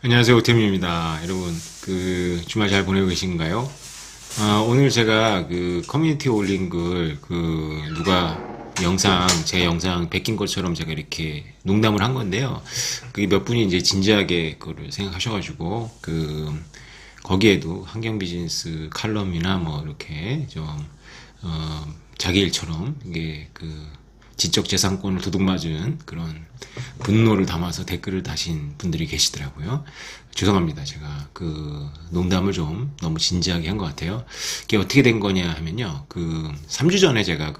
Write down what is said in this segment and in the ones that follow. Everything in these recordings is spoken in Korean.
안녕하세요, 오태민입니다. 여러분, 주말 잘 보내고 계신가요? 오늘 제가 커뮤니티에 올린 누가 제 영상 베낀 것처럼 제가 이렇게 농담을 한 건데요. 그게 몇 분이 이제 진지하게 그거를 생각하셔가지고, 거기에도 환경 비즈니스 칼럼이나 뭐, 이렇게 자기 일처럼, 지적 재산권을 도둑맞은 그런 분노를 담아서 댓글을 다신 분들이 계시더라고요. 죄송합니다. 제가 농담을 좀 너무 진지하게 한 것 같아요. 이게 어떻게 된 거냐 하면요. 3주 전에 제가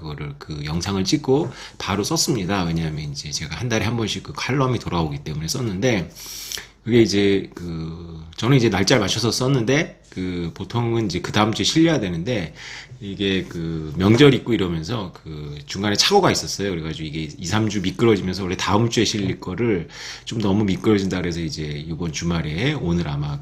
영상을 찍고 바로 썼습니다. 왜냐하면 이제 제가 한 달에 한 번씩 칼럼이 돌아오기 때문에 썼는데, 그게 이제 저는 이제 날짜를 맞춰서 썼는데 보통은 이제 그 다음 주에 실려야 되는데, 이게 명절 있고 이러면서 중간에 착오가 있었어요. 그래가지고 이게 2, 3주 미끄러지면서 원래 다음 주에 실릴 거를 좀 너무 미끄러진다 그래서 이제 이번 주말에 오늘 아마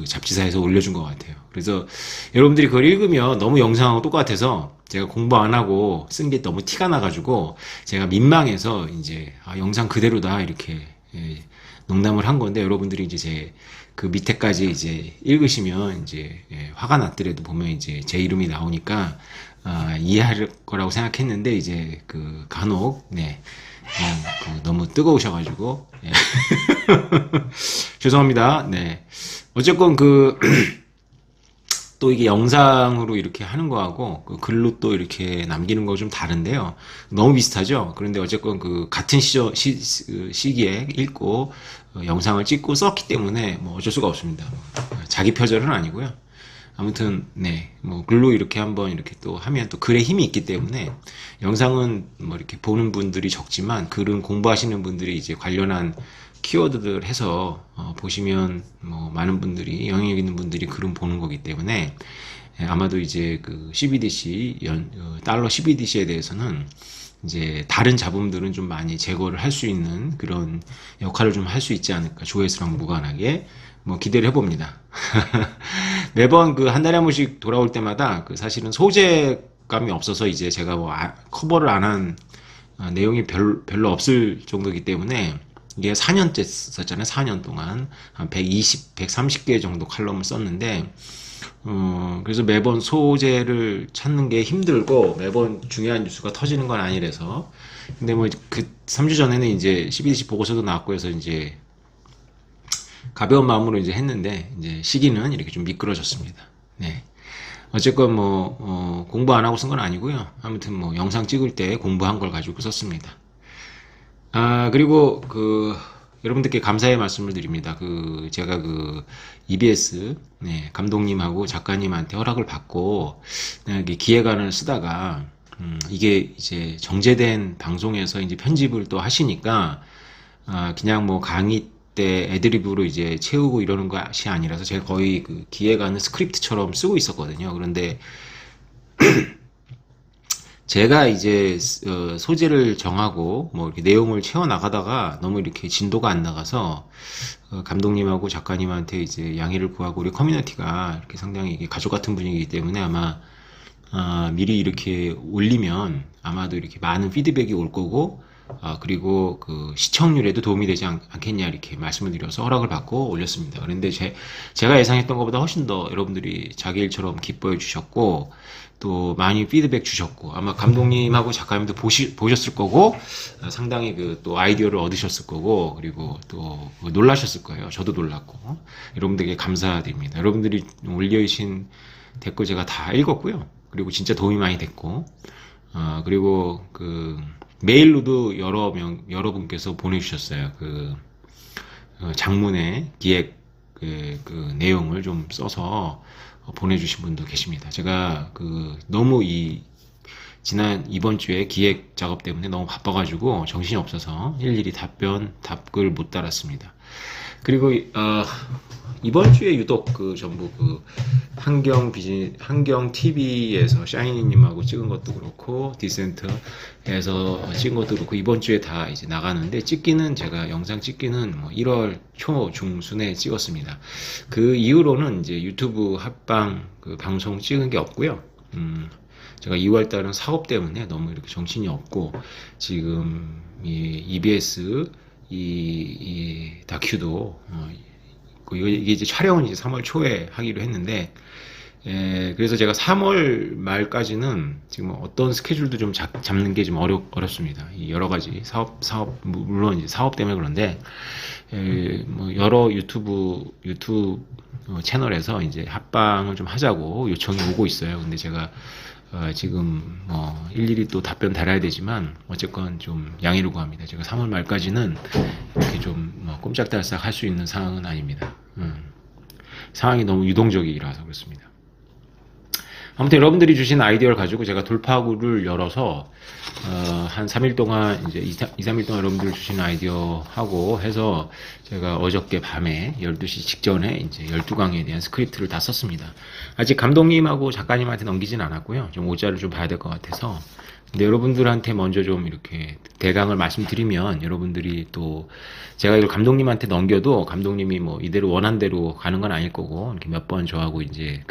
잡지사에서 올려준 것 같아요. 그래서 여러분들이 그걸 읽으면 너무 영상하고 똑같아서 제가 공부 안 하고 쓴 게 너무 티가 나가지고 제가 민망해서 이제 영상 그대로다 이렇게 농담을 한 건데, 여러분들이 이제 밑에까지 이제 읽으시면 이제 화가 났더라도 보면 이제 제 이름이 나오니까 이해할 거라고 생각했는데, 이제 간혹 그냥 너무 뜨거우셔가지고 죄송합니다. 네. 어쨌건 또 이게 영상으로 이렇게 하는 거하고 글로 또 이렇게 남기는 거 좀 다른데요. 너무 비슷하죠? 그런데 어쨌건 같은 시기에 읽고 영상을 찍고 썼기 때문에 뭐 어쩔 수가 없습니다. 자기 표절은 아니고요. 아무튼 뭐 글로 이렇게 한번 이렇게 또 하면 또 글에 힘이 있기 때문에, 영상은 뭐 이렇게 보는 분들이 적지만 글은 공부하시는 분들이 이제 관련한 키워드들 해서 보시면 뭐 많은 분들이, 영향력 있는 분들이 글은 보는 거기 때문에 아마도 이제 CBDC 달러 CBDC에 대해서는 이제 다른 잡음들은 좀 많이 제거를 할 수 있는 그런 역할을 좀 할 수 있지 않을까, 조회수랑 무관하게 뭐 기대를 해봅니다. 매번 한 달에 한 번씩 돌아올 때마다 사실은 소재감이 없어서 이제 제가 뭐 커버를 안 한 내용이 별로 없을 정도이기 때문에, 이게 4년째 썼잖아요. 4년 동안 한 120, 130개 정도 칼럼을 썼는데, 그래서 매번 소재를 찾는 게 힘들고 매번 중요한 뉴스가 터지는 건 아니라서. 근데 뭐 3주 전에는 이제 CBDC 보고서도 나왔고 해서 이제 가벼운 마음으로 이제 했는데, 이제 시기는 이렇게 좀 미끄러졌습니다. 네. 어쨌건 공부 안 하고 쓴 건 아니고요. 아무튼 뭐 영상 찍을 때 공부한 걸 가지고 썼습니다. 그리고 여러분들께 감사의 말씀을 드립니다. 제가 EBS 감독님하고 작가님한테 허락을 받고 이렇게 기획안을 쓰다가, 이게 이제 정제된 방송에서 이제 편집을 또 하시니까 그냥 뭐 강의 때 애드리브로 이제 채우고 이러는 것이 아니라서 제가 거의 기획안을 스크립트처럼 쓰고 있었거든요. 그런데 제가 이제 소재를 정하고 뭐 이렇게 내용을 채워 나가다가 너무 이렇게 진도가 안 나가서 감독님하고 작가님한테 이제 양해를 구하고, 우리 커뮤니티가 이렇게 상당히 이게 가족 같은 분위기이기 때문에 아마 미리 이렇게 올리면 아마도 이렇게 많은 피드백이 올 거고, 그리고 시청률에도 도움이 되지 않겠냐 이렇게 말씀을 드려서 허락을 받고 올렸습니다. 그런데 제가 예상했던 것보다 훨씬 더 여러분들이 자기 일처럼 기뻐해 주셨고, 또 많이 피드백 주셨고, 아마 감독님하고 작가님도 보셨을 거고, 상당히 또 아이디어를 얻으셨을 거고, 그리고 또 놀라셨을 거예요. 저도 놀랐고. 여러분들에게 감사드립니다. 여러분들이 올려주신 댓글 제가 다 읽었고요. 그리고 진짜 도움이 많이 됐고, 그리고 메일로도 여러분께서 보내주셨어요. 장문의 기획 내용을 좀 써서 보내주신 분도 계십니다. 제가 너무 이번 주에 기획 작업 때문에 너무 바빠가지고 정신이 없어서 일일이 답글 못 달았습니다. 그리고 이번 주에 유독 전부 환경 TV에서 샤이니님하고 찍은 것도 그렇고, 디센트에서 찍은 것도 그렇고, 이번 주에 다 이제 나가는데, 영상 찍기는 뭐 1월 초 중순에 찍었습니다. 그 이후로는 이제 유튜브 합방 방송 찍은 게 없고요. 제가 2월 달은 사업 때문에 너무 이렇게 정신이 없고, 지금 EBS 이 다큐도 이게 이제 촬영은 이제 3월 초에 하기로 했는데, 그래서 제가 3월 말까지는 지금 어떤 스케줄도 좀 잡는 게 좀 어렵습니다. 이 여러 가지 물론 이제 사업 때문에 그런데, 뭐 여러 유튜브 채널에서 이제 합방을 좀 하자고 요청이 오고 있어요. 근데 제가 지금 일일이 또 답변 달아야 되지만 어쨌건 좀 양해를 구합니다. 제가 3월 말까지는 이렇게 좀 꼼짝달싹 할 수 있는 상황은 아닙니다. 상황이 너무 유동적이라서 그렇습니다. 아무튼 여러분들이 주신 아이디어를 가지고 제가 돌파구를 열어서 한 3일 동안 이제 2, 3일 동안 여러분들 주신 아이디어 하고 해서 제가 어저께 밤에 12시 직전에 이제 12강에 대한 스크립트를 다 썼습니다. 아직 감독님하고 작가님한테 넘기진 않았고요. 좀 오자를 좀 봐야 될 것 같아서. 근데 여러분들한테 먼저 좀 이렇게 대강을 말씀드리면 여러분들이 또 제가 이걸 감독님한테 넘겨도 감독님이 뭐 이대로 원한 대로 가는 건 아닐 거고 이렇게 몇 번 저하고 이제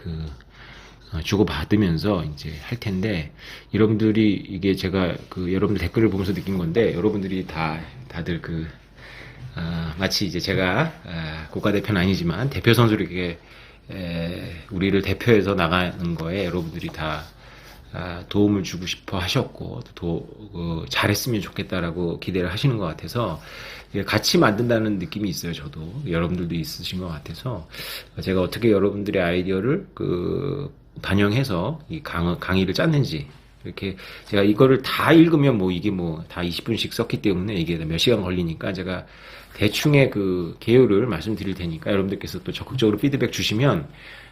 주고받으면서 이제 할 텐데, 여러분들이 이게 제가 여러분들 댓글을 보면서 느낀 건데, 여러분들이 다들 마치 이제 제가 국가대표는 아니지만 대표 선수로 이렇게 우리를 대표해서 나가는 거에 여러분들이 다 도움을 주고 싶어 하셨고 잘했으면 좋겠다라고 기대를 하시는 것 같아서 같이 만든다는 느낌이 있어요. 저도 여러분들도 있으신 것 같아서 제가 어떻게 여러분들의 아이디어를 반영해서 이 강의를 짰는지, 이렇게 제가 이거를 다 읽으면 이게 다 20분씩 썼기 때문에 이게 몇 시간 걸리니까 제가 대충의 개요를 말씀드릴 테니까 여러분들께서 또 적극적으로 피드백 주시면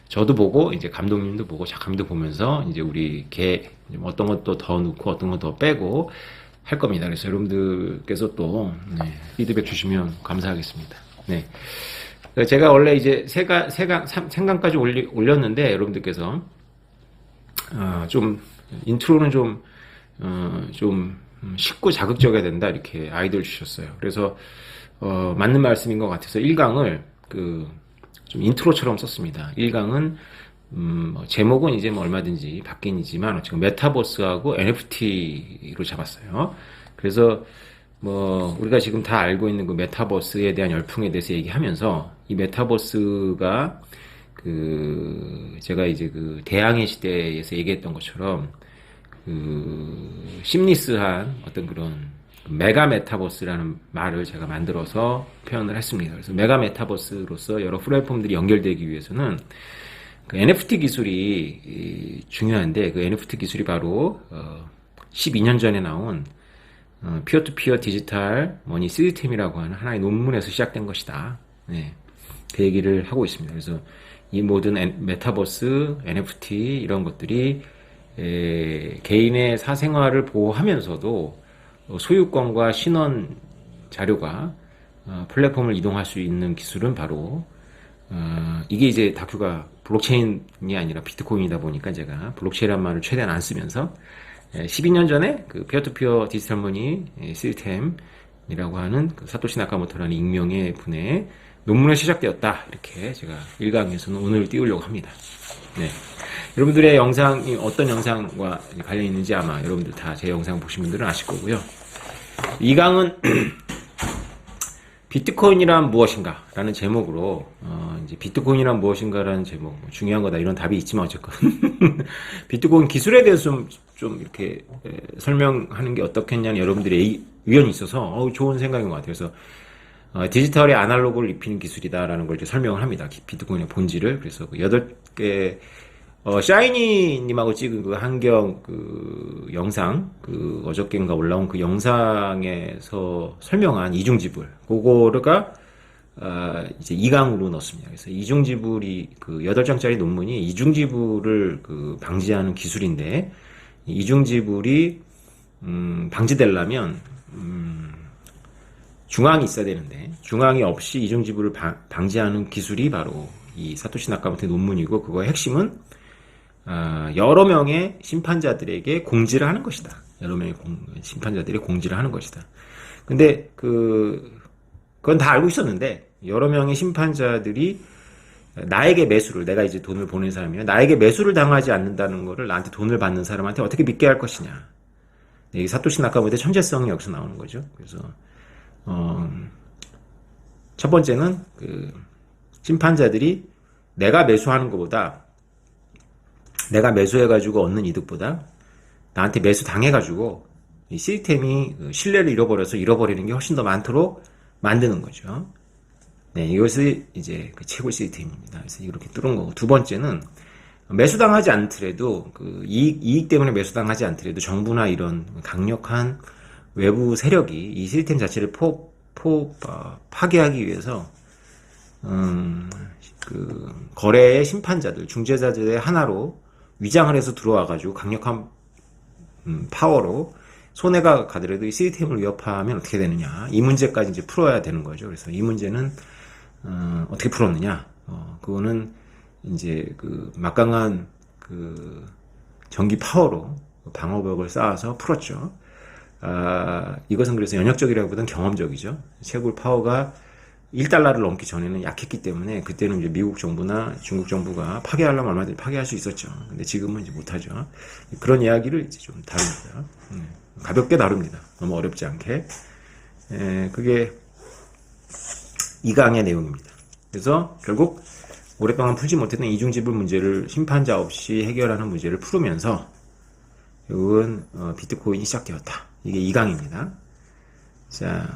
저도 보고 이제 감독님도 보고 작가님도 보면서 이제 우리 어떤 것도 더 넣고 어떤 것 더 빼고 할 겁니다. 그래서 여러분들께서 또 피드백 주시면 감사하겠습니다. 네. 제가 원래 이제 생강까지 올렸는데 여러분들께서 좀 인트로는 좀 쉽고 자극적이어야 된다 이렇게 아이디어를 주셨어요. 그래서 맞는 말씀인 것 같아서 1강을 좀 인트로처럼 썼습니다. 1강은 제목은 이제 얼마든지 바뀌지만 지금 메타버스하고 NFT로 잡았어요. 그래서 우리가 지금 다 알고 있는 메타버스에 대한 열풍에 대해서 얘기하면서 이 메타버스가 제가 이제 대항해 시대에서 얘기했던 것처럼 심리스한 어떤 그런 메가 메타버스라는 말을 제가 만들어서 표현을 했습니다. 그래서 메가 메타버스로서 여러 플랫폼들이 연결되기 위해서는 NFT 기술이 중요한데 NFT 기술이 바로 12년 전에 나온 피어투피어 디지털 머니 시스템이라고 하는 하나의 논문에서 시작된 것이다. 네, 그 얘기를 하고 있습니다. 그래서 이 모든 메타버스, NFT 이런 것들이 개인의 사생활을 보호하면서도 소유권과 신원 자료가 플랫폼을 이동할 수 있는 기술은 바로 이게 이제 다큐가 블록체인이 아니라 비트코인이다 보니까 제가 블록체인이라는 말을 최대한 안 쓰면서 12년 전에 피어투피어 디지털 머니 시스템이라고 하는 사토시 나카모토라는 익명의 분의 논문에 시작되었다. 이렇게 제가 1강에서는 오늘 띄우려고 합니다. 네. 여러분들의 영상이 어떤 영상과 관련 있는지 아마 여러분들 다 제 영상 보신 분들은 아실 거고요. 2강은 비트코인이란 무엇인가? 라는 제목으로, 이제 비트코인이란 무엇인가라는 제목, 중요한 거다 이런 답이 있지만 어쨌건. 비트코인 기술에 대해서 좀 이렇게 설명하는 게 어떻겠냐는 여러분들의 의견이 있어서, 좋은 생각인 것 같아요. 그래서, 디지털에 아날로그를 입히는 기술이다라는 걸 이제 설명을 합니다. 비트코인의 본질을. 그래서 8개, 샤이니님하고 찍은 환경 영상, 어저께인가 올라온 영상에서 설명한 이중지불, 그거가, 이제 2강으로 넣었습니다. 그래서 이중지불이, 8장짜리 논문이 이중지불을 방지하는 기술인데, 이중지불이, 방지되려면, 중앙이 있어야 되는데, 중앙이 없이 이중지불을 방지하는 기술이 바로 이 사토시 나카모토의 논문이고, 그거의 핵심은, 여러 명의 심판자들에게 공지를 하는 것이다. 여러 명의 심판자들이 공지를 하는 것이다. 근데 그건 다 알고 있었는데 여러 명의 심판자들이 나에게 매수를, 내가 이제 돈을 보낸 사람이면 나에게 매수를 당하지 않는다는 거를 나한테 돈을 받는 사람한테 어떻게 믿게 할 것이냐. 이 사토시 나카모토의 천재성이 여기서 나오는 거죠. 그래서 첫 번째는 심판자들이 내가 매수하는 것보다, 내가 매수해가지고 얻는 이득보다 나한테 매수 당해가지고 이 시스템이 신뢰를 잃어버려서 잃어버리는 게 훨씬 더 많도록 만드는 거죠. 네, 이것이 이제 그 채굴 시스템입니다. 그래서 이렇게 뚫은 거고, 두 번째는 매수당하지 않더라도 그 이익 때문에 매수당하지 않더라도 정부나 이런 강력한 외부 세력이 이 시스템 자체를 파괴하기 위해서 그 거래의 심판자들, 중재자들의 하나로 위장을 해서 들어와가지고 강력한 파워로 손해가 가더라도 이 시스템을 위협하면 어떻게 되느냐, 이 문제까지 이제 풀어야 되는 거죠. 그래서 이 문제는 어떻게 풀었느냐, 그거는 이제 그 막강한 그 전기 파워로 방어벽을 쌓아서 풀었죠. 이것은 그래서 연역적이라기보다는 경험적이죠. 채굴 파워가 1달러를 넘기 전에는 약했기 때문에 그때는 이제 미국 정부나 중국 정부가 파괴하려면 얼마든지 파괴할 수 있었죠. 근데 지금은 이제 못하죠. 그런 이야기를 이제 좀 다룹니다. 가볍게 다룹니다. 너무 어렵지 않게. 그게 2강의 내용입니다. 그래서 결국 오랫동안 풀지 못했던 이중지불 문제를 심판자 없이 해결하는 문제를 풀으면서 결국은 비트코인이 시작되었다. 이게 2강입니다. 자,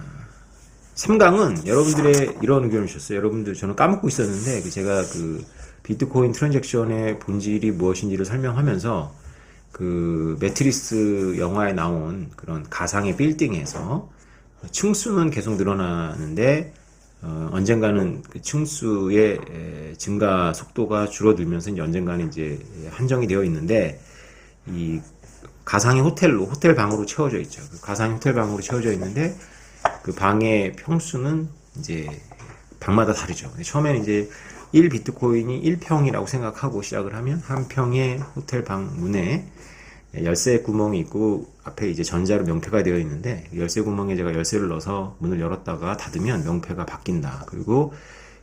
3강은 여러분들의 이런 의견을 주셨어요. 여러분들, 저는 까먹고 있었는데 제가 그 비트코인 트랜잭션의 본질이 무엇인지를 설명하면서 그 매트리스 영화에 나온 그런 가상의 빌딩에서 층수는 계속 늘어나는데 언젠가는 그 층수의 증가 속도가 줄어들면서 이제 언젠가는 이제 한정이 되어 있는데, 이 가상의 호텔 방으로 채워져 있죠. 그 가상의 호텔 방으로 채워져 있는데 그 방의 평수는 이제 방마다 다르죠. 처음에는 이제 1비트코인이 1평이라고 생각하고 시작을 하면 한 평의 호텔 방 문에 열쇠 구멍이 있고 앞에 이제 전자로 명패가 되어 있는데, 열쇠 구멍에 제가 열쇠를 넣어서 문을 열었다가 닫으면 명패가 바뀐다. 그리고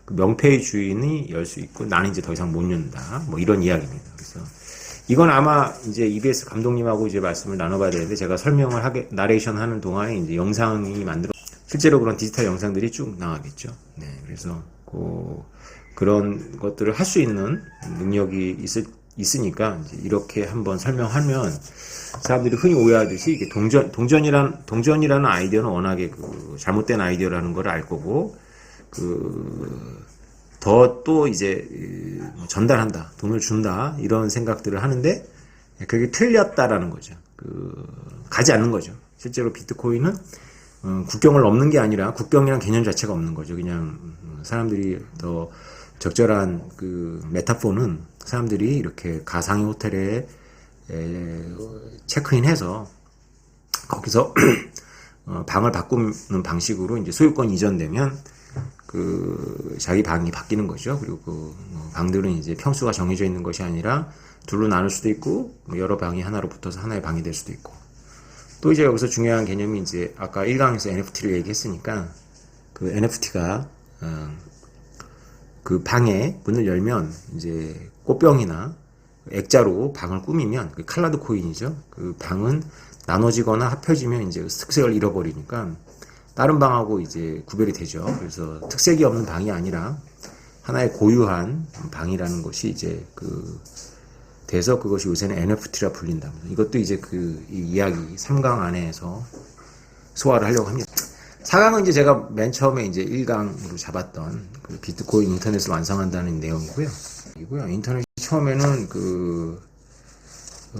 그 명패의 주인이 열 수 있고 나는 이제 더 이상 못 연다. 뭐 이런 이야기입니다. 그래서 이건 아마 이제 EBS 감독님하고 이제 말씀을 나눠봐야 되는데, 제가 설명을 나레이션 하는 동안에 이제 영상이 실제로 그런 디지털 영상들이 쭉 나가겠죠. 네. 그래서 그런 것들을 할 수 있는 능력이 있으니까 이제 이렇게 한번 설명하면 사람들이 흔히 오해하듯이 이게 동전이라는 아이디어는 워낙에 그 잘못된 아이디어라는 걸 알 거고, 또 이제 전달한다, 돈을 준다, 이런 생각들을 하는데 그게 틀렸다라는 거죠. 가지 않는 거죠. 실제로 비트코인은 국경을 넘는 게 아니라 국경이란 개념 자체가 없는 거죠. 그냥 사람들이 더 적절한 그 메타포는 사람들이 이렇게 가상의 호텔에 체크인해서 거기서 방을 바꾸는 방식으로 이제 소유권 이전되면 자기 방이 바뀌는 거죠. 그리고 방들은 이제 평수가 정해져 있는 것이 아니라 둘로 나눌 수도 있고, 여러 방이 하나로 붙어서 하나의 방이 될 수도 있고. 또 이제 여기서 중요한 개념이 이제 아까 1강에서 NFT를 얘기했으니까, 그 NFT가 그 방에 문을 열면 이제 꽃병이나 액자로 방을 꾸미면 그 칼라드 코인이죠. 그 방은 나눠지거나 합혀지면 이제 특색을 잃어버리니까 다른 방하고 이제 구별이 되죠. 그래서 특색이 없는 방이 아니라 하나의 고유한 방이라는 것이 이제 돼서 그것이 요새는 NFT라 불린다. 이것도 이제 이 이야기 3강 안에서 소화를 하려고 합니다. 4강은 이제 제가 맨 처음에 이제 1강으로 잡았던 그 비트코인 인터넷을 완성한다는 내용이고요. 인터넷이 처음에는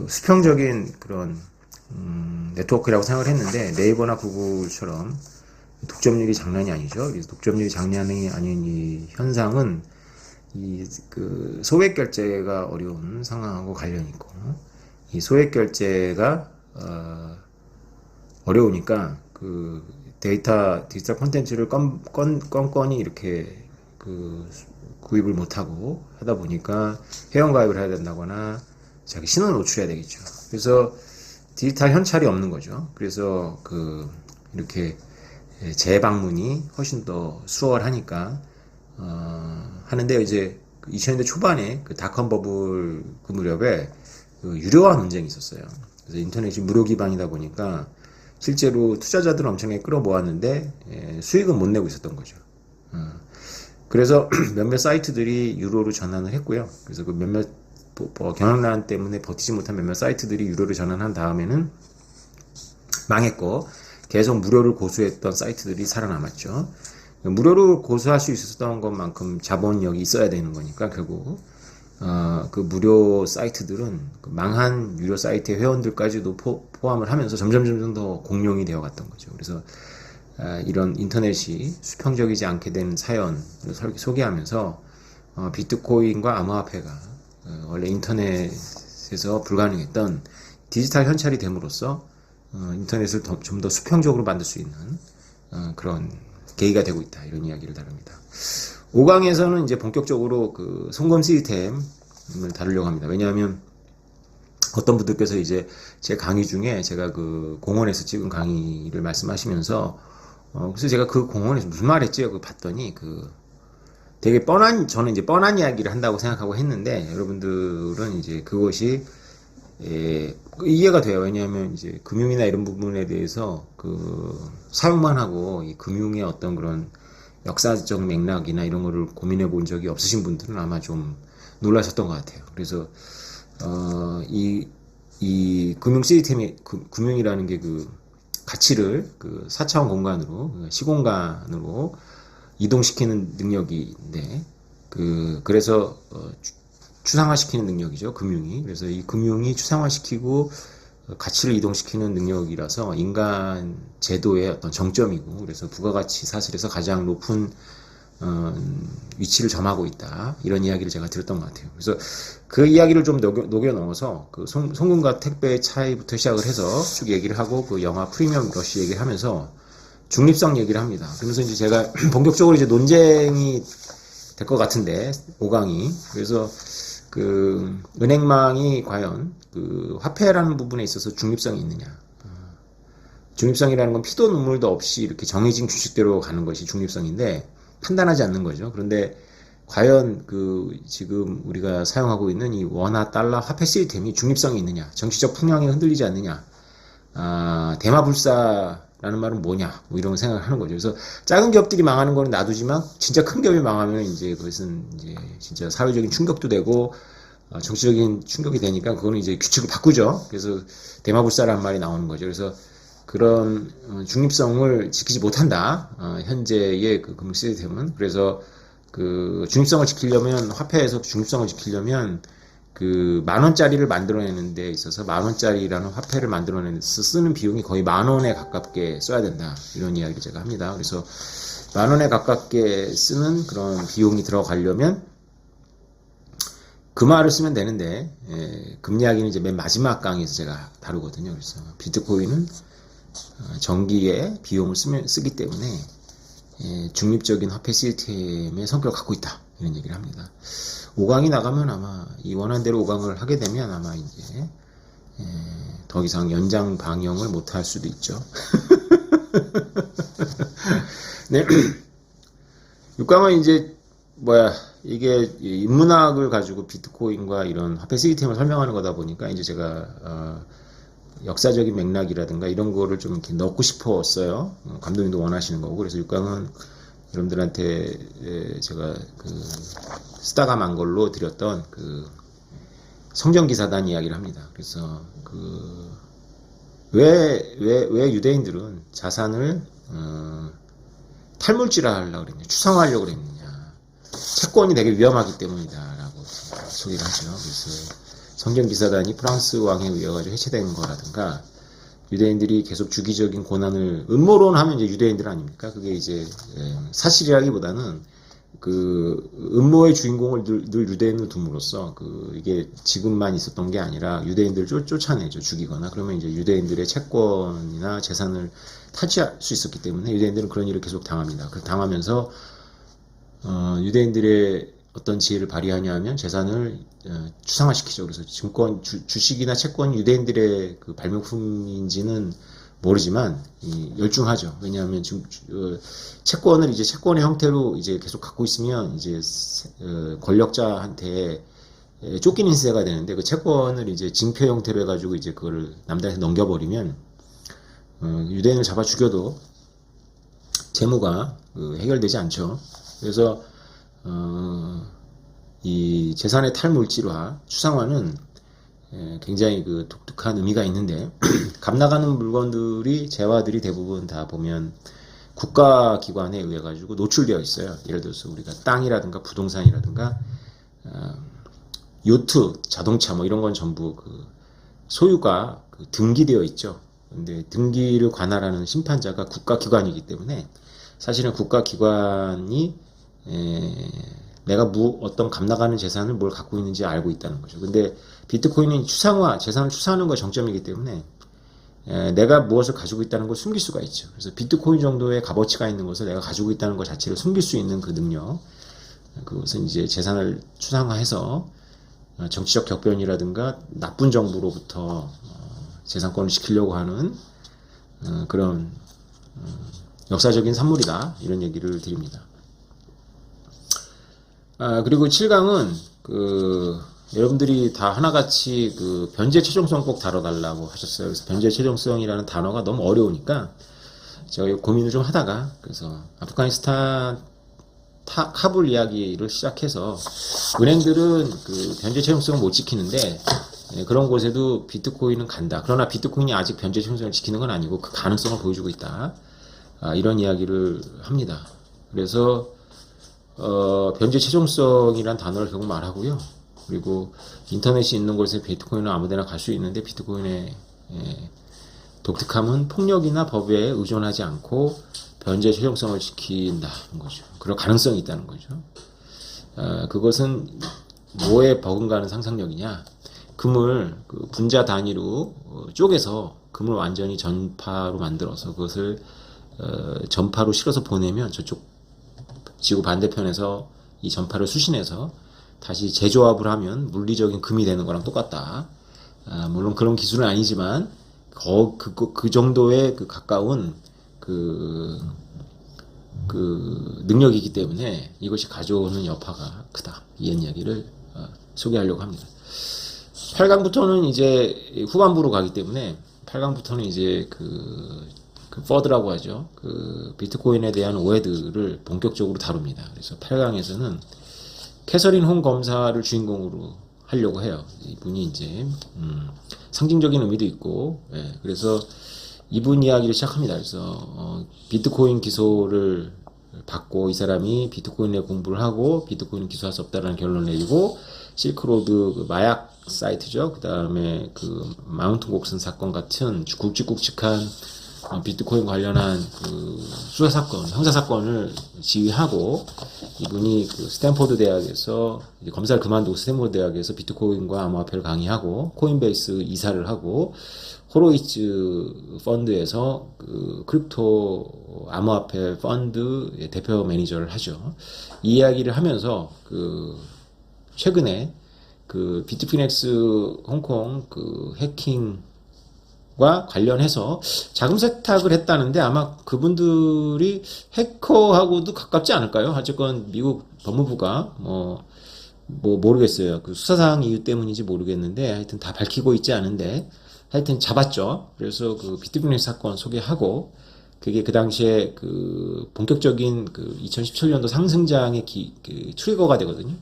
수평적인 그런 네트워크라고 생각을 했는데, 네이버나 구글처럼 독점률이 장난이 아니죠. 그래서 독점률이 장난이 아닌 이 현상은 소액 결제가 어려운 상황하고 관련이 있고, 이 소액 결제가 어려우니까 디지털 콘텐츠를 건건이 이렇게 구입을 못하고 하다 보니까 회원가입을 해야 된다거나 자기 신원을 노출해야 되겠죠. 그래서 디지털 현찰이 없는 거죠. 그래서 이렇게 재방문이 훨씬 더 수월하니까 하는데, 이제 2000년대 초반에 닷컴 버블 그 무렵에 유료화 논쟁이 있었어요. 그래서 인터넷이 무료 기반이다 보니까 실제로 투자자들은 엄청나게 끌어모았는데 수익은 못 내고 있었던 거죠. 그래서 몇몇 사이트들이 유로로 전환을 했고요. 그래서 그 몇몇 경영난 때문에 버티지 못한 몇몇 사이트들이 유로로 전환한 다음에는 망했고, 계속 무료를 고수했던 사이트들이 살아남았죠. 무료를 고수할 수 있었던 것만큼 자본력이 있어야 되는 거니까 결국 그 무료 사이트들은 그 망한 유료 사이트의 회원들까지도 포함을 하면서 점점 더 공룡이 되어 갔던 거죠. 그래서 이런 인터넷이 수평적이지 않게 된 사연을 소개하면서 비트코인과 암호화폐가 원래 인터넷에서 불가능했던 디지털 현찰이 됨으로써 인터넷을 좀 더 수평적으로 만들 수 있는 그런 계기가 되고 있다, 이런 이야기를 다룹니다. 5강에서는 이제 본격적으로 그 송금 시스템을 다루려고 합니다. 왜냐하면 어떤 분들께서 이제 제 강의 중에 제가 그 공원에서 찍은 강의를 말씀하시면서 그래서 제가 그 공원에서 무슨 말 했지? 그 봤더니 되게 저는 이제 뻔한 이야기를 한다고 생각하고 했는데, 여러분들은 이제 그것이 이해가 돼요. 왜냐하면 이제 금융이나 이런 부분에 대해서 사용만 하고 이 금융의 어떤 그런 역사적 맥락이나 이런 거를 고민해 본 적이 없으신 분들은 아마 좀 놀라셨던 것 같아요. 그래서 이 금융 시스템이 금융이라는 게 그 가치를 그 4차원 공간으로, 시공간으로 이동시키는 능력인데, 그래서 추상화시키는 능력이죠, 금융이. 그래서 이 금융이 추상화시키고 가치를 이동시키는 능력이라서 인간 제도의 어떤 정점이고, 그래서 부가가치 사슬에서 가장 높은 위치를 점하고 있다, 이런 이야기를 제가 들었던 것 같아요. 그래서 그 이야기를 좀 녹여 넣어서 그 송금과 택배의 차이부터 시작을 해서 쭉 얘기를 하고, 그 영화 프리미엄 러시 얘기를 하면서 중립성 얘기를 합니다. 그러면서 이제 제가 본격적으로 이제 논쟁이 될 것 같은데, 5강이. 그래서 그 은행망이 과연 그 화폐라는 부분에 있어서 중립성이 있느냐. 중립성이라는 건 피도 눈물도 없이 이렇게 정해진 규칙대로 가는 것이 중립성인데, 판단하지 않는 거죠. 그런데 과연 지금 우리가 사용하고 있는 이 원화 달러 화폐 시스템이 중립성이 있느냐, 정치적 풍향이 흔들리지 않느냐, 대마불사라는 말은 뭐냐, 뭐 이런 생각을 하는 거죠. 그래서 작은 기업들이 망하는 거는 놔두지만 진짜 큰 기업이 망하면 이제 그것은 이제 진짜 사회적인 충격도 되고 정치적인 충격이 되니까 그거는 이제 규칙을 바꾸죠. 그래서 대마불사라는 말이 나오는 거죠. 그래서 그런 중립성을 지키지 못한다, 현재의 그 금융 시스템은. 그래서 그 중립성을 지키려면, 화폐에서 중립성을 지키려면 그 10,000원짜리를 만들어내는 데 있어서 10,000원짜리라는 화폐를 만들어내는 데서 쓰는 비용이 거의 10,000원에 가깝게 써야 된다, 이런 이야기를 제가 합니다. 그래서 10,000원에 가깝게 쓰는 그런 비용이 들어가려면 금화를 쓰면 되는데, 금 이야기는 이제 맨 마지막 강의에서 제가 다루거든요. 그래서 비트코인은 전기에 비용을 쓰기 때문에 중립적인 화폐 시스템의 성격을 갖고 있다, 이런 얘기를 합니다. 5강이 나가면 아마 이 원한대로 5강을 하게 되면 아마 이제 더 이상 연장 방영을 못 할 수도 있죠. 네. 6강은 이제 이게 인문학을 가지고 비트코인과 이런 화폐 시스템을 설명하는 거다 보니까 이제 제가 역사적인 맥락이라든가 이런 거를 좀 이렇게 넣고 싶었어요. 감독님도 원하시는 거고. 그래서 6강은 여러분들한테 제가 쓰다가 만 걸로 드렸던 성전기사단 이야기를 합니다. 그래서 왜 유대인들은 자산을 탈물질화하려고 그랬냐, 추상화하려고 그랬느냐. 채권이 되게 위험하기 때문이다라고 소개를 하죠. 그래서 성전기사단이 프랑스 왕에 의해가지고 해체된 거라든가, 유대인들이 계속 주기적인 고난을, 음모론 하면 이제 유대인들 아닙니까? 그게 이제 사실이라기보다는 음모의 주인공을 늘 유대인을 둠으로써 이게 지금만 있었던 게 아니라 유대인들을 쫓아내죠, 죽이거나. 그러면 이제 유대인들의 채권이나 재산을 탈취할 수 있었기 때문에 유대인들은 그런 일을 계속 당합니다. 당하면서 유대인들의 어떤 지혜를 발휘하냐 하면 재산을 추상화시키죠. 그래서 주식이나 채권이 유대인들의 발명품인지는 모르지만 열중하죠. 왜냐하면 지금 채권을 이제 채권의 형태로 이제 계속 갖고 있으면 이제 권력자한테 쫓기는 시대가 되는데, 그 채권을 이제 징표 형태로 해가지고 이제 그거를 남들한테 넘겨버리면 유대인을 잡아 죽여도 재무가 해결되지 않죠. 그래서 이 재산의 탈물질화, 추상화는 굉장히 그 독특한 의미가 있는데 값 나가는 물건들이 재화들이 대부분 다 보면 국가기관에 의해 가지고 노출되어 있어요. 예를 들어서 우리가 땅이라든가 부동산이라든가 요트, 자동차 뭐 이런 건 전부 그 소유가 그 등기되어 있죠. 근데 등기를 관할하는 심판자가 국가기관이기 때문에 사실은 국가기관이 내가 어떤 값 나가는 재산을 뭘 갖고 있는지 알고 있다는 거죠. 근데 비트코인은 추상화, 재산을 추상하는 거 정점이기 때문에 내가 무엇을 가지고 있다는 걸 숨길 수가 있죠. 그래서 비트코인 정도의 값어치가 있는 것을 내가 가지고 있다는 것 자체를 숨길 수 있는 그 능력, 그것은 이제 재산을 추상화해서 정치적 격변이라든가 나쁜 정부로부터 재산권을 지키려고 하는 그런 역사적인 산물이다, 이런 얘기를 드립니다. 그리고 7강은 여러분들이 다 하나같이 그 변제 최종성 꼭 다뤄달라고 하셨어요. 그래서 변제 최종성이라는 단어가 너무 어려우니까 제가 고민을 좀 하다가, 그래서 아프가니스탄 카불 이야기를 시작해서 은행들은 그 변제 최종성을 못 지키는데 그런 곳에도 비트코인은 간다. 그러나 비트코인이 아직 변제 최종성을 지키는 건 아니고 그 가능성을 보여주고 있다. 이런 이야기를 합니다. 그래서 변제 최종성이란 단어를 결국 말하고요. 그리고 인터넷이 있는 곳에 비트코인은 아무데나 갈 수 있는데 비트코인의 독특함은 폭력이나 법에 의존하지 않고 변제 최종성을 지킨다는 거죠. 그럴 가능성이 있다는 거죠. 그것은 뭐에 버금가는 상상력이냐? 금을 그 분자 단위로 쪼개서 금을 완전히 전파로 만들어서 그것을 전파로 실어서 보내면 저쪽 지구 반대편에서 이 전파를 수신해서 다시 재조합을 하면 물리적인 금이 되는 거랑 똑같다. 물론 그런 기술은 아니지만 그 정도의 그 가까운 그 능력이기 때문에 이것이 가져오는 여파가 크다. 이런 이야기를 소개하려고 합니다. 8강부터는 이제 후반부로 가기 때문에 8강부터는 이제 그 퍼드라고 하죠. 그 비트코인에 대한 오해들을 본격적으로 다룹니다. 그래서 8강에서는 캐서린 홈 검사를 주인공으로 하려고 해요. 이분이 이제 상징적인 의미도 있고, 그래서 이분 이야기를 시작합니다. 그래서 비트코인 기소를 받고 이 사람이 비트코인에 공부를 하고 비트코인 기소할 수 없다라는 결론을 내리고 실크로드 그 마약 사이트죠. 그 다음에 그 마운트 곡슨 사건 같은 굵직굵직한 비트코인 관련한 그 수사 사건, 형사 사건을 지휘하고 이분이 그 스탠포드 대학에서 이제 검사를 그만두고 스탠포드 대학에서 비트코인과 암호화폐를 강의하고 코인베이스 이사를 하고 호로이츠 펀드에서 그 크립토 암호화폐 펀드 대표 매니저를 하죠. 이 이야기를 하면서 그 최근에 그 비트피넥스 홍콩 그 해킹과 관련해서 자금 세탁을 했다는데 아마 그분들이 해커하고도 가깝지 않을까요? 어쨌건 미국 법무부가 뭐 모르겠어요. 그 수사상 이유 때문인지 모르겠는데 하여튼 다 밝히고 있지 않은데 하여튼 잡았죠. 그래서 그 비트피넥스 사건 소개하고 그게 그 당시에 그 본격적인 그 2017년도 상승장의 그 트리거가 되거든요.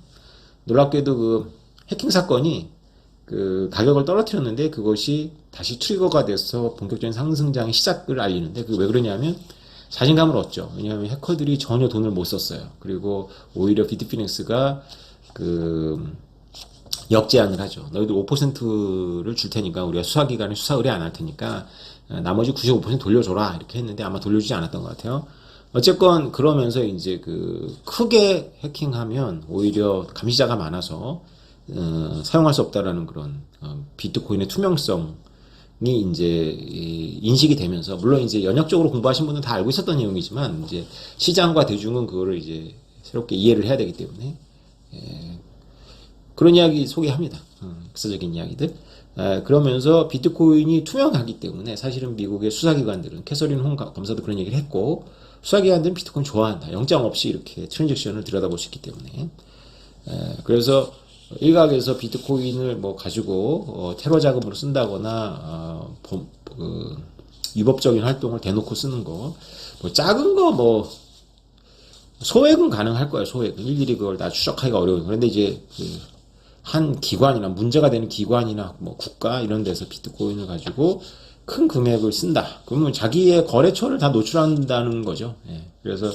놀랍게도 그 해킹 사건이 그 가격을 떨어뜨렸는데 그것이 다시 트리거가 돼서 본격적인 상승장의 시작을 알리는데 그게 왜 그러냐면 자신감을 얻죠. 왜냐하면 해커들이 전혀 돈을 못 썼어요. 그리고 오히려 비트피넥스가 그 역제안을 하죠. 너희들 5%를 줄 테니까 우리가 수사기관에 수사 의뢰 안 할 테니까 나머지 95% 돌려줘라 이렇게 했는데 아마 돌려주지 않았던 것 같아요. 어쨌건 그러면서 이제 그 크게 해킹하면 오히려 감시자가 많아서 사용할 수 없다라는 그런 비트코인의 투명성이 이제 인식이 되면서 물론 이제 연역적으로 공부하신 분은 다 알고 있었던 내용이지만 이제 시장과 대중은 그거를 이제 새롭게 이해를 해야 되기 때문에 그런 이야기 소개합니다. 역사적인 이야기들. 그러면서 비트코인이 투명하기 때문에 사실은 미국의 수사기관들은 캐서린 홈 검사도 그런 얘기를 했고 수사기관들은 비트코인 좋아한다. 영장 없이 이렇게 트랜잭션을 들여다볼 수 있기 때문에. 그래서 일각에서 비트코인을 뭐 가지고 테러 자금으로 쓴다거나 위법적인 활동을 대놓고 쓰는 거, 뭐 작은 거 뭐 소액은 가능할 거예요. 소액은 일일이 그걸 다 추적하기가 어려워요. 그런데 이제 한 기관이나 문제가 되는 기관이나 뭐 국가 이런 데서 비트코인을 가지고 큰 금액을 쓴다. 그러면 자기의 거래처를 다 노출한다는 거죠. 예. 그래서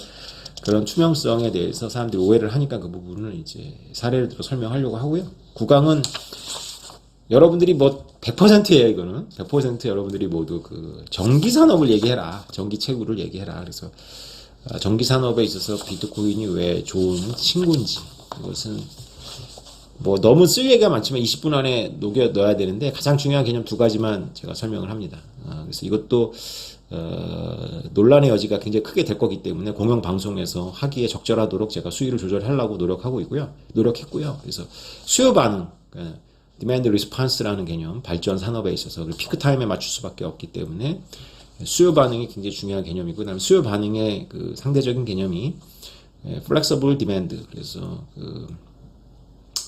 그런 투명성에 대해서 사람들이 오해를 하니까 그 부분을 이제 사례를 들어 설명하려고 하고요. 구강은 여러분들이 뭐 100%예요. 이거는 100% 여러분들이 모두 그 전기 산업을 얘기해라. 전기 채굴을 얘기해라. 그래서 전기 산업에 있어서 비트코인이 왜 좋은 친구인지, 이것은 뭐 너무 쓸 얘기가 많지만 20분 안에 녹여 넣어야 되는데 가장 중요한 개념 두 가지만 제가 설명을 합니다. 그래서 이것도 논란의 여지가 굉장히 크게 될 거기 때문에 공영 방송에서 하기에 적절하도록 제가 수위를 조절하려고 노력했고요. 그래서 수요 반응, 그러니까 디맨드 리스폰스라는 개념, 발전 산업에 있어서 피크 타임에 맞출 수밖에 없기 때문에 수요 반응이 굉장히 중요한 개념이고, 그다음에 수요 반응의 그 상대적인 개념이 플렉서블 디맨드, 그래서 그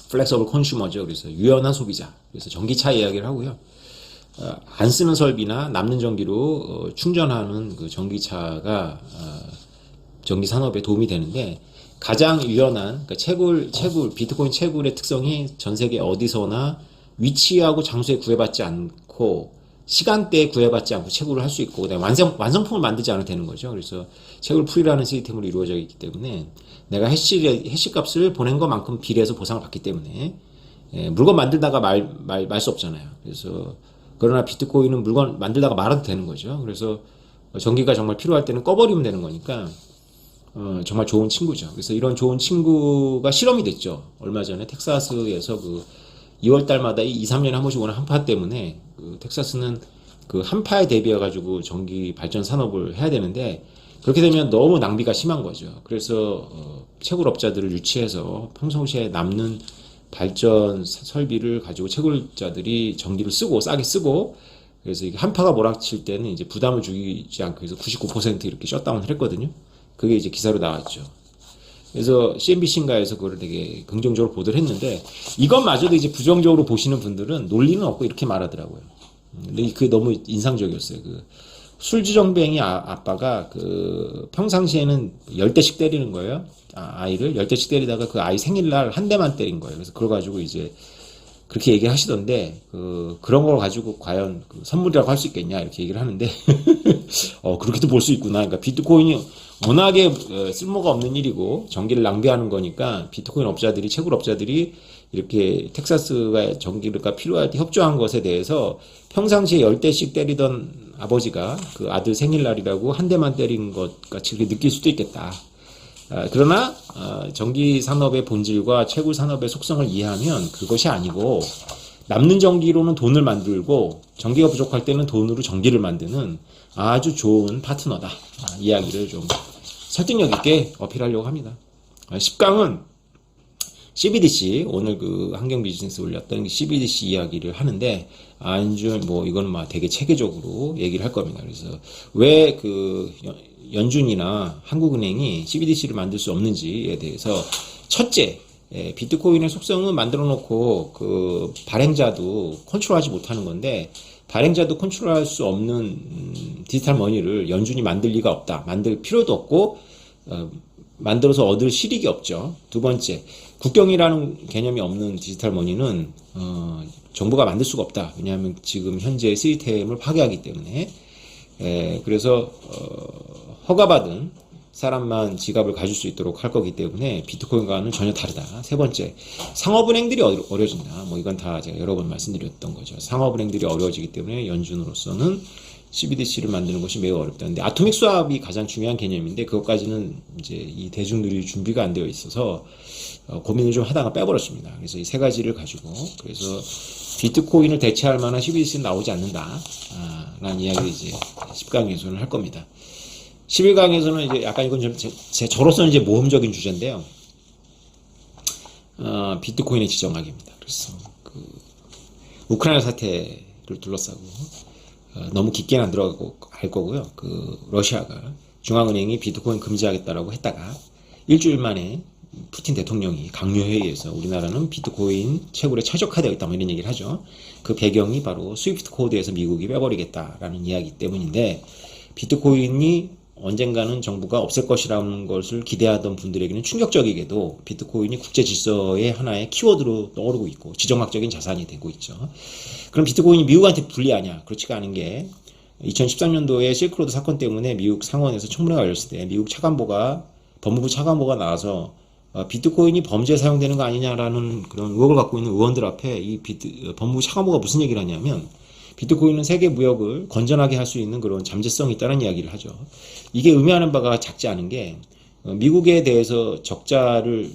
플렉서블 컨슈머죠. 그래서 유연한 소비자. 그래서 전기차 이야기를 하고요. 안 쓰는 설비나 남는 전기로 충전하는 그 전기차가 전기 산업에 도움이 되는데, 가장 유연한 그러니까 비트코인 채굴의 특성이 전 세계 어디서나 위치하고 장소에 구애받지 않고 시간대에 구애받지 않고 채굴을 할 수 있고, 그다음에 완성품을 만들지 않아도 되는 거죠. 그래서 채굴 풀이라는 시스템으로 이루어져 있기 때문에 내가 해시 값을 보낸 것만큼 비례해서 보상을 받기 때문에 물건 만들다가 말 수 없잖아요. 그래서 그러나 비트코인은 물건 만들다가 말아도 되는 거죠. 그래서 전기가 정말 필요할 때는 꺼버리면 되는 거니까 정말 좋은 친구죠. 그래서 이런 좋은 친구가 실험이 됐죠. 얼마 전에 텍사스에서 그 2월 달마다 2, 3년에 한 번씩 오는 한파 때문에 그 텍사스는 그 한파에 대비해 가지고 전기 발전 산업을 해야 되는데, 그렇게 되면 너무 낭비가 심한 거죠. 그래서 채굴업자들을 유치해서 평소시에 남는 발전 설비를 가지고 채굴자들이 전기를 쓰고 싸게 쓰고, 그래서 이게 한파가 몰아칠 때는 이제 부담을 주지 않고 해서 99% 이렇게 셧다운을 했거든요. 그게 이제 기사로 나왔죠. 그래서 CNBC인가에서 그걸 되게 긍정적으로 보도를 했는데, 이것마저도 이제 부정적으로 보시는 분들은 논리는 없고 이렇게 말하더라고요. 근데 그게 너무 인상적이었어요. 그 술주정뱅이 아빠가 그 평상시에는 10대씩 때리는 거예요. 아이를 10대씩 때리다가 그 아이 생일날 한 대만 때린 거예요. 그래서 그걸 가지고 이제 그렇게 얘기하시던데, 그런 걸 가지고 과연 그 선물이라고 할 수 있겠냐 이렇게 얘기를 하는데 그렇게도 볼 수 있구나. 그러니까 비트코인이 워낙에 쓸모가 없는 일이고 전기를 낭비하는 거니까 비트코인 업자들이, 채굴 업자들이 이렇게 텍사스가 전기가 필요할 때 협조한 것에 대해서 평상시에 10대씩 때리던 아버지가 그 아들 생일날이라고 한 대만 때린 것 같이 그렇게 느낄 수도 있겠다. 그러나 전기 산업의 본질과 채굴 산업의 속성을 이해하면 그것이 아니고, 남는 전기로는 돈을 만들고 전기가 부족할 때는 돈으로 전기를 만드는 아주 좋은 파트너다. 이야기를 좀 설득력 있게 어필하려고 합니다. 10강은 CBDC, 오늘 그 환경 비즈니스 올렸던 CBDC 이야기를 하는데, 뭐 이거는 막 되게 체계적으로 얘기를 할 겁니다. 그래서 왜 그 연준이나 한국은행이 CBDC를 만들 수 없는지에 대해서, 첫째, 비트코인의 속성은 만들어 놓고 그 발행자도 컨트롤하지 못하는 건데, 발행자도 컨트롤할 수 없는 디지털 머니를 연준이 만들 리가 없다. 만들 필요도 없고 만들어서 얻을 실익이 없죠. 두 번째, 국경이라는 개념이 없는 디지털 머니는 정부가 만들 수가 없다. 왜냐하면 지금 현재 시스템을 파괴하기 때문에. 그래서 허가받은 사람만 지갑을 가질 수 있도록 할 거기 때문에 비트코인과는 전혀 다르다. 세 번째, 상업은행들이 어려워진다. 뭐 이건 다 제가 여러 번 말씀드렸던 거죠. 상업은행들이 어려워지기 때문에 연준으로서는 CBDC를 만드는 것이 매우 어렵다. 근데 아토믹 스왑이 가장 중요한 개념인데, 그것까지는 이제 이 대중들이 준비가 안 되어 있어서 고민을 좀 하다가 빼버렸습니다. 그래서 이 세 가지를 가지고, 그래서 비트코인을 대체할 만한 CBDC는 나오지 않는다. 라는 이야기를 이제 10강에서는 할 겁니다. 11강에서는 이제 약간 이건 좀 저로서는 이제 모험적인 주제인데요. 비트코인의 지정학입니다. 그래서 그 우크라이나 사태를 둘러싸고 너무 깊게는 안 들어가고 할 거고요. 그 러시아가 중앙은행이 비트코인 금지하겠다라고 했다가 일주일 만에 푸틴 대통령이 강요회의에서 우리나라는 비트코인 채굴에 최적화되어 있다, 뭐 이런 얘기를 하죠. 그 배경이 바로 스위프트 코드에서 미국이 빼버리겠다라는 이야기 때문인데, 비트코인이 언젠가는 정부가 없앨 것이라는 것을 기대하던 분들에게는 충격적이게도 비트코인이 국제 질서의 하나의 키워드로 떠오르고 있고 지정학적인 자산이 되고 있죠. 그럼 비트코인이 미국한테 불리하냐? 그렇지가 않은 게 2013년도에 실크로드 사건 때문에 미국 상원에서 청문회가 열렸을 때 미국 법무부 차관보가 나와서 비트코인이 범죄에 사용되는 거 아니냐라는 그런 의혹을 갖고 있는 의원들 앞에 법무부 차관보가 무슨 얘기를 하냐면 비트코인은 세계 무역을 건전하게 할 수 있는 그런 잠재성이 있다는 이야기를 하죠. 이게 의미하는 바가 작지 않은 게 미국에 대해서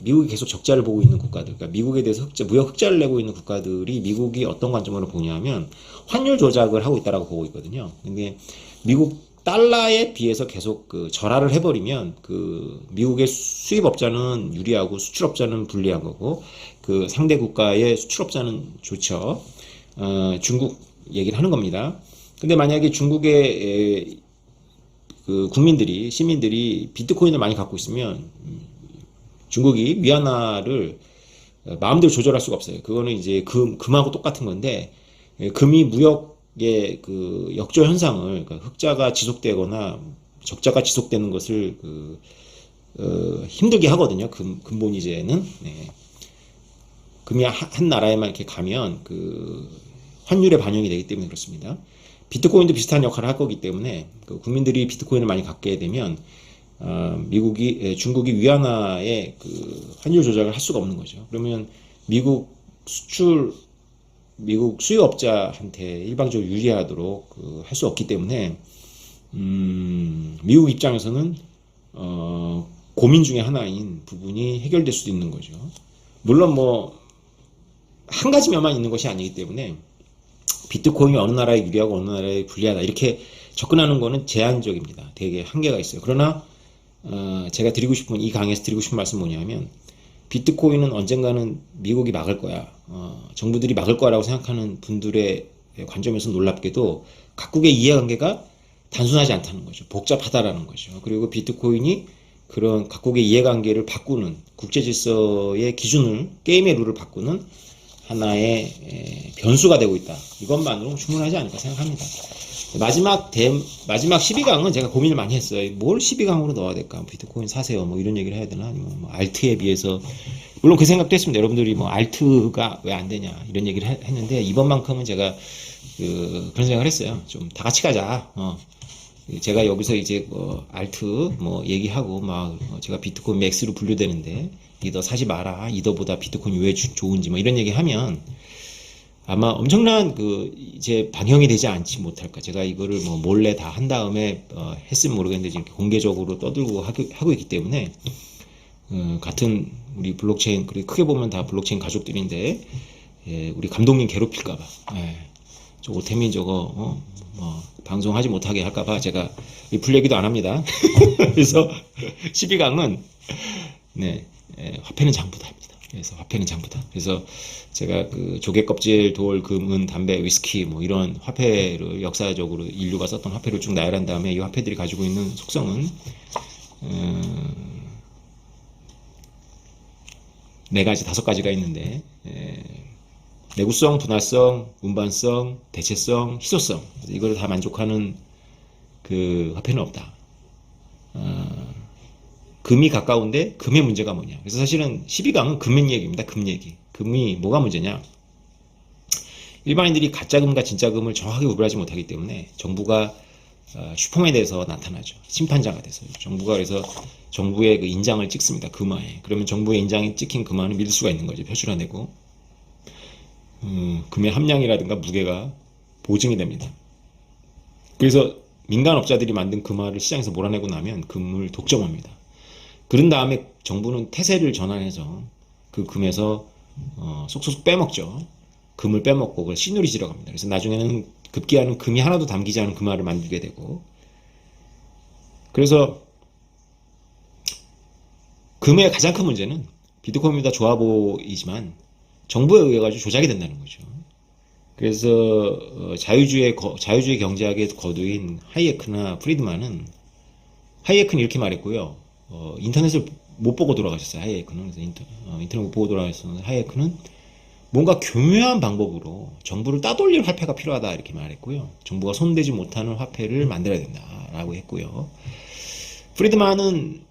미국이 계속 적자를 보고 있는 국가들, 그러니까 미국에 대해서 무역 흑자를 내고 있는 국가들이 미국이 어떤 관점으로 보냐면 환율 조작을 하고 있다라고 보고 있거든요. 근데 미국 달러에 비해서 계속 절하를 해버리면 미국의 수입업자는 유리하고 수출업자는 불리한 거고 상대 국가의 수출업자는 좋죠. 중국 얘기를 하는 겁니다. 근데 만약에 중국의 시민들이 비트코인을 많이 갖고 있으면 중국이 위안화를 마음대로 조절할 수가 없어요. 그거는 이제 금하고 똑같은 건데 금이 무역의 역조 현상을 그러니까 흑자가 지속되거나 적자가 지속되는 것을 힘들게 하거든요. 근본이제는 금이 한 나라에만 이렇게 가면 환율에 반영이 되기 때문에 그렇습니다. 비트코인도 비슷한 역할을 할 거기 때문에 국민들이 비트코인을 많이 갖게 되면 중국이 위안화의 환율 조작을 할 수가 없는 거죠. 그러면 미국 수요업자한테 일방적으로 유리하도록 할 수 없기 때문에 미국 입장에서는 고민 중에 하나인 부분이 해결될 수도 있는 거죠. 물론 한 가지 면만 있는 것이 아니기 때문에 비트코인이 어느 나라에 유리하고 어느 나라에 불리하다 이렇게 접근하는 거는 제한적입니다. 되게 한계가 있어요. 그러나 제가 이 강의에서 드리고 싶은 말씀은 뭐냐면 비트코인은 언젠가는 미국이 막을 거야. 정부들이 막을 거라고 생각하는 분들의 관점에서 놀랍게도 각국의 이해관계가 단순하지 않다는 거죠. 복잡하다라는 거죠. 그리고 비트코인이 그런 각국의 이해관계를 바꾸는 국제질서의 기준을 게임의 룰을 바꾸는 하나의 변수가 되고 있다. 이것만으로 충분하지 않을까 생각합니다. 마지막 12강은 제가 고민을 많이 했어요. 뭘 12강으로 넣어야 될까? 비트코인 사세요. 이런 얘기를 해야 되나? 아니면 알트에 비해서. 물론 그 생각도 했습니다. 여러분들이 알트가 왜 안 되냐? 이런 얘기를 했는데, 이번만큼은 제가 그런 생각을 했어요. 좀 다 같이 가자. 제가 여기서 이제 알트 얘기하고 제가 비트코인 맥스로 분류되는데, 이더 사지 마라. 이더보다 비트코인이 왜 좋은지 이런 얘기 하면 아마 엄청난 이제 방영이 되지 않지 못할까. 제가 이거를 몰래 다 한 다음에 했으면 모르겠는데 이렇게 공개적으로 떠들고 하고 있기 때문에 같은 우리 블록체인, 그리고 크게 보면 다 블록체인 가족들인데 우리 감독님 괴롭힐까봐 저 오태민 저거 방송하지 못하게 할까봐 제가 리플 얘기도 안 합니다. 그래서 12강은 화폐는 장부다 합니다. 그래서 화폐는 장부다. 그래서 제가 조개 껍질, 돌, 금, 은, 담배, 위스키 이런 화폐를 역사적으로 인류가 썼던 화폐를 쭉 나열한 다음에 이 화폐들이 가지고 있는 속성은 다섯 가지가 있는데 내구성, 분할성, 운반성, 대체성, 희소성. 이걸 다 만족하는 화폐는 없다. 금이 가까운데 금의 문제가 뭐냐. 그래서 사실은 12강은 금 얘기입니다. 금 얘기. 금이 뭐가 문제냐. 일반인들이 가짜금과 진짜금을 정확하게 구별하지 못하기 때문에 정부가 슈퍼맨에서 나타나죠. 심판자가 돼서. 정부가 그래서 정부의 인장을 찍습니다. 금화에. 그러면 정부의 인장이 찍힌 금화는 믿을 수가 있는 거죠. 표출해내고. 금의 함량이라든가 무게가 보증이 됩니다. 그래서 민간업자들이 만든 금화를 시장에서 몰아내고 나면 금을 독점합니다. 그런 다음에 정부는 태세를 전환해서 그 금에서 쏙쏙 빼먹죠. 금을 빼먹고 그걸 시누리 지러 갑니다. 그래서 나중에는 급기야는 금이 하나도 담기지 않은 금화를 만들게 되고, 그래서 금의 가장 큰 문제는 비트코인보다 좋아 보이지만 정부에 의해 가지고 조작이 된다는 거죠. 그래서 자유주의 경제학의 거두인 하이에크나 프리드만은 이렇게 말했고요. 인터넷을 못 보고 돌아가셨어요. 하이에크는. 그래서 인터넷 못 보고 돌아가셨는데 하이에크는 뭔가 교묘한 방법으로 정부를 따돌릴 화폐가 필요하다 이렇게 말했고요. 정부가 손대지 못하는 화폐를 만들어야 된다라고 했고요. 프리드만은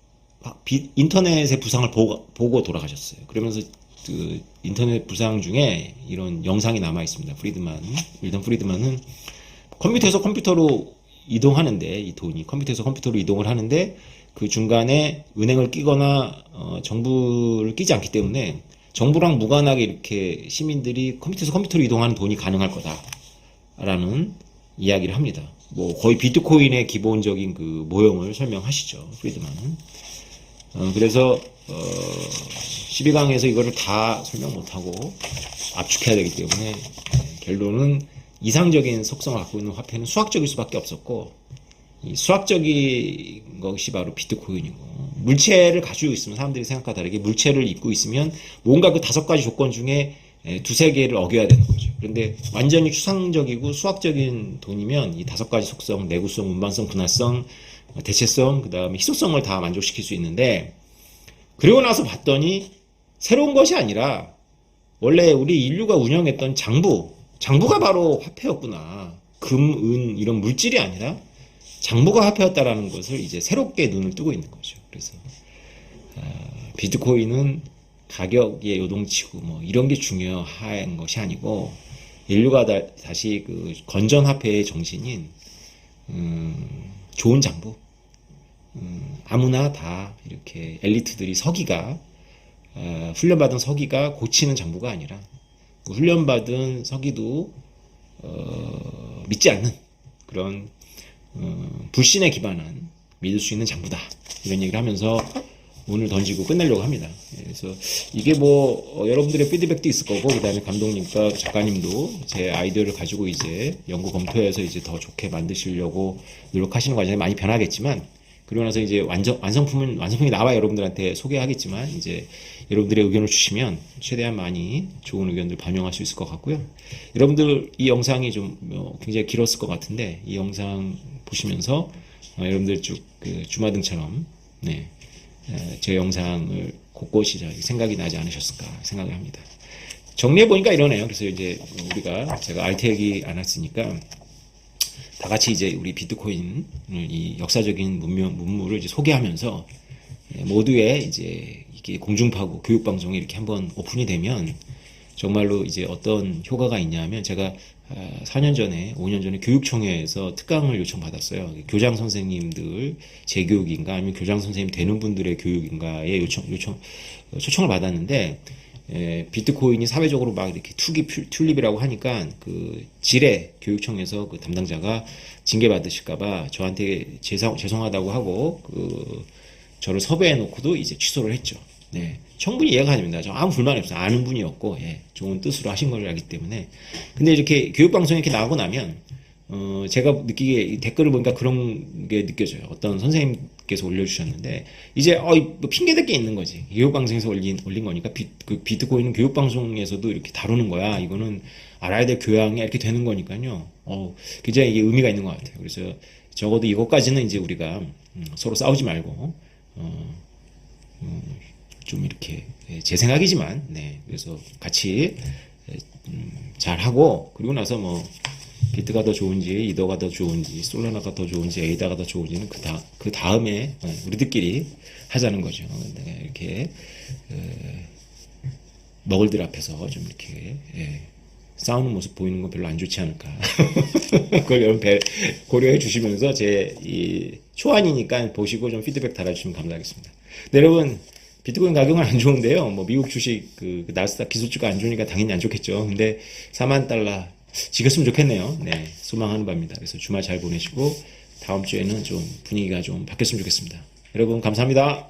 인터넷의 부상을 보고 돌아가셨어요. 그러면서 그 인터넷 부상 중에 이런 영상이 남아 있습니다. 밀턴 프리드만은 컴퓨터에서 컴퓨터로 이동하는데, 이 돈이 컴퓨터에서 컴퓨터로 이동을 하는데 그 중간에 은행을 끼거나 정부를 끼지 않기 때문에 정부랑 무관하게 이렇게 시민들이 컴퓨터에서 컴퓨터로 이동하는 돈이 가능할 거다라는 이야기를 합니다. 뭐 거의 비트코인의 기본적인 그 모형을 설명하시죠, 프리드만은. 그래서 12강에서 이거를 다 설명 못하고 압축해야 되기 때문에 결론은 이상적인 속성을 갖고 있는 화폐는 수학적일 수밖에 없었고, 이 수학적인 것이 바로 비트코인이고, 물체를 가지고 있으면 사람들이 생각과 다르게 물체를 입고 있으면 뭔가 그 5가지 조건 중에 두세 개를 어겨야 되는 거죠. 그런데 완전히 추상적이고 수학적인 돈이면 이 5가지 속성, 내구성, 운반성, 분할성, 대체성, 그 다음에 희소성을 다 만족시킬 수 있는데, 그리고 나서 봤더니 새로운 것이 아니라 원래 우리 인류가 운영했던 장부가 바로 화폐였구나. 금, 은 이런 물질이 아니라 장부가 화폐였다라는 것을 이제 새롭게 눈을 뜨고 있는 거죠. 그래서 비트코인은 가격의 요동치고 뭐 이런 게 중요한 것이 아니고, 인류가 다시 그 건전 화폐의 정신인 좋은 장부, 아무나 다 이렇게 엘리트들이 훈련받은 서기가 고치는 장부가 아니라 훈련받은 서기도 믿지 않는 그런 불신에 기반한 믿을 수 있는 장부다, 이런 얘기를 하면서 오늘 던지고 끝내려고 합니다. 그래서 이게 뭐 여러분들의 피드백도 있을 거고, 그 다음에 감독님과 작가님도 제 아이디어를 가지고 이제 연구 검토해서 이제 더 좋게 만드시려고 노력하시는 과정에 많이 변하겠지만, 그러고 나서 이제 완성품이 나와 여러분들한테 소개하겠지만, 이제 여러분들의 의견을 주시면 최대한 많이 좋은 의견들 반영할 수 있을 것 같고요. 여러분들 이 영상이 좀 굉장히 길었을 것 같은데, 이 영상 보시면서 여러분들 쭉 그 주마등처럼 제 영상을 곳곳이 생각이 나지 않으셨을까 생각을 합니다. 정리해 보니까 이러네요. 그래서 이제 제가 알트 얘기 안 했으니까 다 같이 이제 우리 비트코인을, 이 역사적인 문물을 이제 소개하면서 모두의 이제 이게 공중파고 교육방송에 이렇게 한번 오픈이 되면 정말로 이제 어떤 효과가 있냐면, 제가 4년 전에 5년 전에 교육청회에서 특강을 요청받았어요. 교장 선생님들 재교육인가 아니면 교장 선생님 되는 분들의 교육인가에 초청을 받았는데, 비트코인이 사회적으로 막 이렇게 튤립이라고 하니까 그 교육청에서 그 담당자가 징계 받으실까봐 저한테 죄송하다고 하고 저를 섭외해 놓고도 이제 취소를 했죠. 충분히 이해가 됩니다. 저 아무 불만이 없어요. 아는 분이었고, 좋은 뜻으로 하신 걸 알기 때문에. 근데 이렇게 교육방송에 이렇게 나오고 나면, 제가 느끼기에 댓글을 보니까 그런 게 느껴져요. 어떤 선생님께서 올려주셨는데, 이제, 뭐 핑계댈 게 있는 거지. 교육방송에서 올린 거니까, 비트코인은 교육방송에서도 이렇게 다루는 거야. 이거는 알아야 될 교양이 이렇게 되는 거니까요. 굉장히 이게 의미가 있는 것 같아요. 그래서 적어도 이것까지는 이제 우리가 서로 싸우지 말고, 좀 이렇게 제 생각이지만, 그래서 같이 잘 하고, 그리고 나서 뭐 비트가 더 좋은지 이더가 더 좋은지 솔라나가 더 좋은지 에이다가 더 좋은지는 그 다음에 우리들끼리 하자는 거죠. 이렇게 너굴들 앞에서 좀 이렇게 싸우는 모습 보이는 건 별로 안 좋지 않을까. 그걸 여러분 고려해 주시면서 제 이 초안이니까 보시고 좀 피드백 달아주시면 감사하겠습니다. 네, 여러분, 비트코인 가격은 안 좋은데요. 뭐 미국 주식 그 나스닥 기술주가 안 좋으니까 당연히 안 좋겠죠. 근데 4만 달러 지켰으면 좋겠네요. 소망하는 바입니다. 그래서 주말 잘 보내시고 다음 주에는 좀 분위기가 좀 바뀌었으면 좋겠습니다. 여러분 감사합니다.